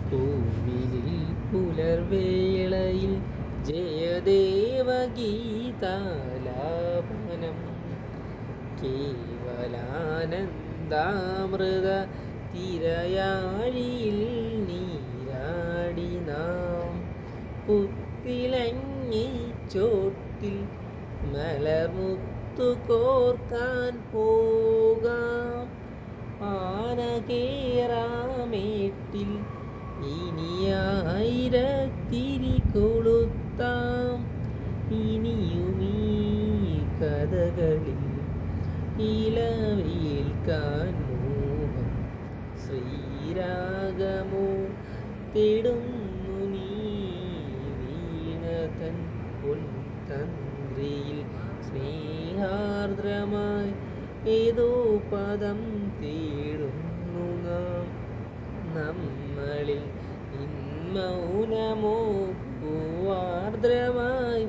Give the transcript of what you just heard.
കോവിലിൽ പുലർവേളയിൽ ജയദേവഗീതാലാപനം കേവലാനന്ദാമൃത തിരയാഴിയിൽ നീരാടി നാം പുത്തിലങ്ങി ചോട്ടിൽ മലർമുത്തു കോർക്കാൻ പോകാം ആനകേറാമേട്ടിൽ ഇനിയായിരത്തിരി കൊളുത്താം ഇനിയുമീ കഥകളിൽ ഇലവേൽക്കാൻ മോഹം ശ്രീരാഗമോ തേടുന്നു നീ വീണതൻ പൊൻതന്ത്രിയിൽ സ്നേഹാർദ്രമായി ഏതോ പദം തേടുന്നു നാം നമ്മളിൽ മൗനമോ പൂവാർദ്രമായി